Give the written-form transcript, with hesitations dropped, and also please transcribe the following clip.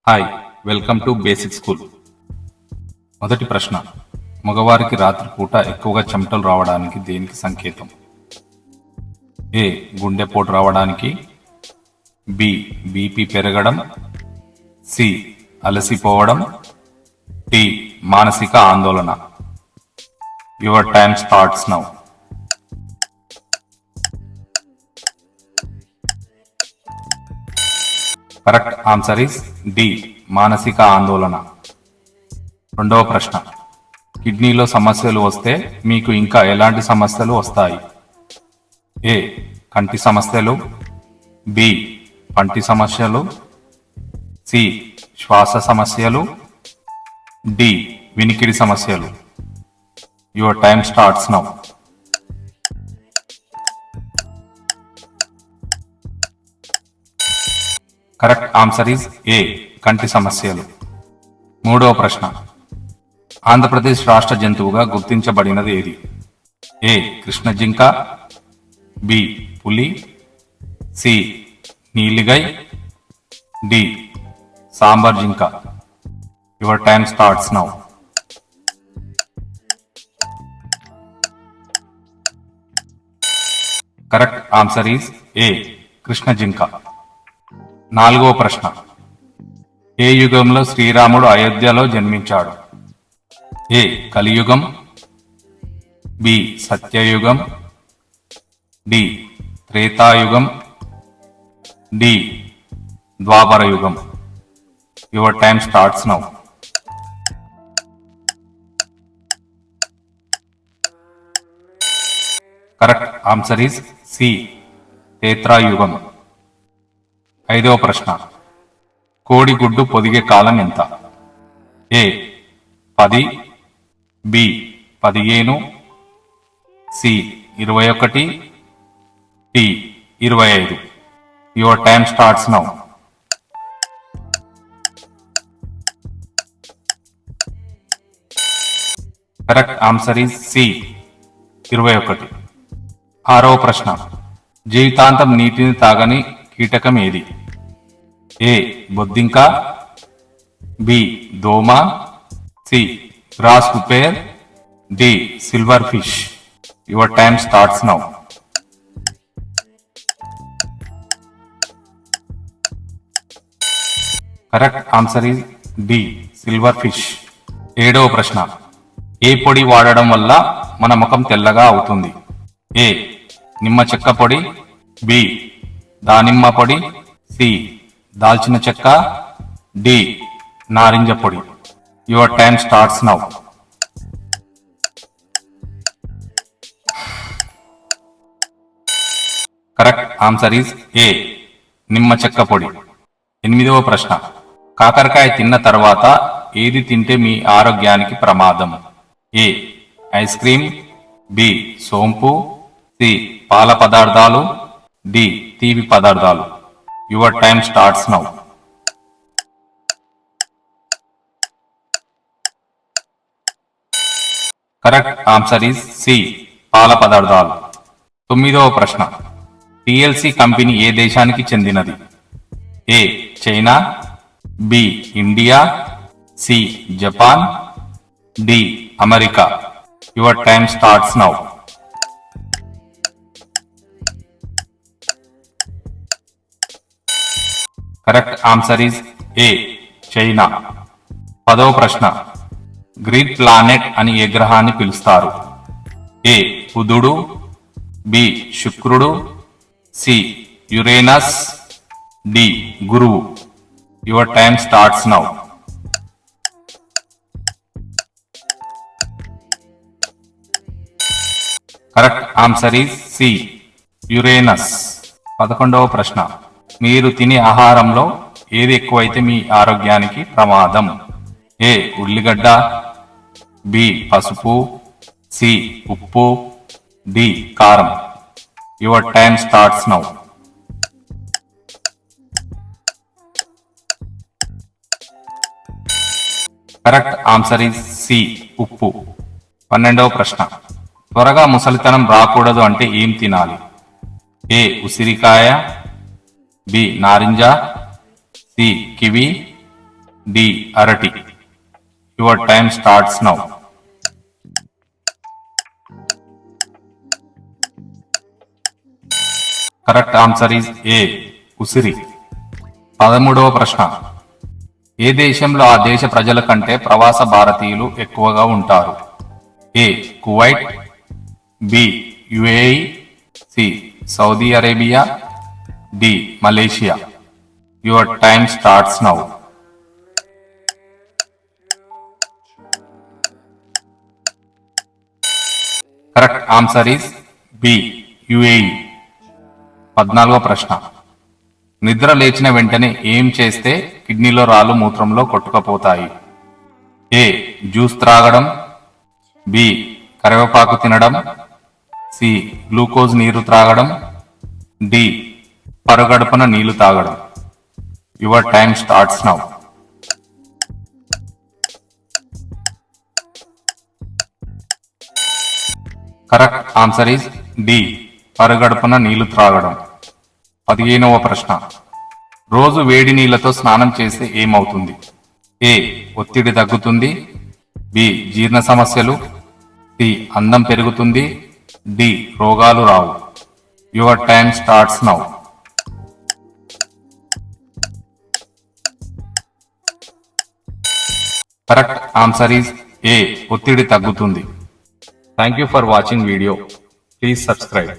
Hi, welcome to basic school. మొదటి ప్రశ్న, మగవారికి రాత్రిపూట ఎక్కువగా చెమటలు రావడానికి దేనికి సంకేతం? ఏ. గుండెపోటు రావడానికి, బి. బీపీ పెరగడం, సి. అలసిపోవడం, డి. మానసిక ఆందోళన. Your time starts now. Correct answer is D. మానసిక ఆందోళన. రెండవ ప్రశ్న, కిడ్నీలో సమస్యలు వస్తే మీకు ఇంకా ఎలాంటి సమస్యలు వస్తాయి? ఏ. కంటి సమస్యలు, బి. పంటి సమస్యలు, సి. శ్వాస సమస్యలు, డి. వినికిడి సమస్యలు. Your time starts now. Correct answer is ఏ. కంటి సమస్యలు. మూడవ ప్రశ్న, ఆంధ్రప్రదేశ్ రాష్ట్ర జంతువుగా గుర్తించబడినది ఏది? ఏ. కృష్ణ జింక, బి. పులి, సి. నీలిగై, డి. సాంబార్ జింక. Your time starts now. Correct answer is ఏ. కృష్ణ జింక. నాలుగవ ప్రశ్న, ఏ యుగంలో శ్రీరాముడు అయోధ్యలో జన్మించాడు? ఏ. కలియుగం, బి. సత్యయుగం, డి. త్రేతాయుగం, డి. ద్వాపర యుగం. Your time starts now. Correct answer is C. త్రేతాయుగం. ఐదవ ప్రశ్న, కోడి గుడ్డు పొదిగే కాలం ఎంత? A. 10, B. 15, C. 21, D. 25. Your time starts now. Correct answer is C. 21. ఆరవ ప్రశ్న, జీవితాంతం నీటిని తాగని కీటకం ఏది? ఏ. బొద్దింక, బి. దోమ, C. Grasshopper, D. Silverfish. Your time starts now. Correct answer is D. Silver fish. ఏడవ ప్రశ్న, ఏ పొడి వాడడం వల్ల మన ముఖం తెల్లగా అవుతుంది? ఏ. నిమ్మ చెక్క పొడి, బి. దానిమ్మ పొడి, సి. దాల్చిన చెక్క, డి. నారింజ పొడి. Your time starts now. Correct answer is ఏ. నిమ్మ చెక్క పొడి. ఎనిమిదవ ప్రశ్న, కాకరకాయ తిన్న తర్వాత ఏది తింటే మీ ఆరోగ్యానికి ప్రమాదం? ఏ. Ice cream, B. సోంపు, సి. పాల పదార్థాలు, డి. తీపి పదార్థాలు. Your time starts now. Correct answer is C. పాల పదార్థాలు. తొమ్మిదవ ప్రశ్న, టిఎల్సి కంపెనీ ఏ దేశానికి చెందినది? A. China, B. India, C. Japan, D. America. Your time starts now. Correct answer is A. China. పదవ ప్రశ్న, గ్రీన్ ప్లానెట్ అని ఏ గ్రహాన్ని పిలుస్తారు? ఏ. బుధుడు, బి. శుక్రుడు, సి. Uranus, D. గురువు. Your time starts now. Correct answer is C. Uranus. 11వ ప్రశ్న, మీరు తినే ఆహారంలో ఏది ఎక్కువైతే మీ ఆరోగ్యానికి ప్రమాదం? ఏ. ఉల్లిగడ్డ, బి. పసుపు, సి. ఉప్పు, డి. కారం. Your time starts now. Correct answer is C. ఉప్పు. 12వ ప్రశ్న, త్వరగా ముసలితనం రాకూడదు అంటే ఏం తినాలి? ఏ. ఉసిరికాయ, బి. నారింజ, సి. కివి, డి అరటి. Your time starts now. Correct answer is ఏ ఉసిరి. 13వ ప్రశ్న. ఏ దేశంలో ఆ దేశ ప్రజల కంటే ప్రవాస భారతీయులు ఎక్కువగా ఉంటారు? A Kuwait, B UAE, C Saudi Arabia, D Malaysia. Your time starts now. Correct answer is B UAE. 14వ ప్రశ్న. నిద్ర లేచిన వెంటనే ఏం చేస్తే కిడ్నీలో రాళ్ళు మూత్రంలో కొట్టుకుపోతాయి? ఏ జ్యూస్ త్రాగడం, బి కరివేపాకు తినడం, సి గ్లూకోజ్ నీరు త్రాగడం, డి పరుగడుపున నీళ్లు తాగడం. Your time starts now. Correct answer is D పరుగడుపున నీళ్లు త్రాగడం. 15వ ప్రశ్న. రోజు వేడి నీళ్లతో స్నానం చేస్తే ఏమవుతుంది? ఏ ఒత్తిడి తగ్గుతుంది, బి జీర్ణ సమస్యలు, సి అందం పెరుగుతుంది, డి రోగాలు రావు. Your time starts now. Correct answer is A ఒత్తిడి తగ్గుతుంది. Thank you for watching video. Please subscribe.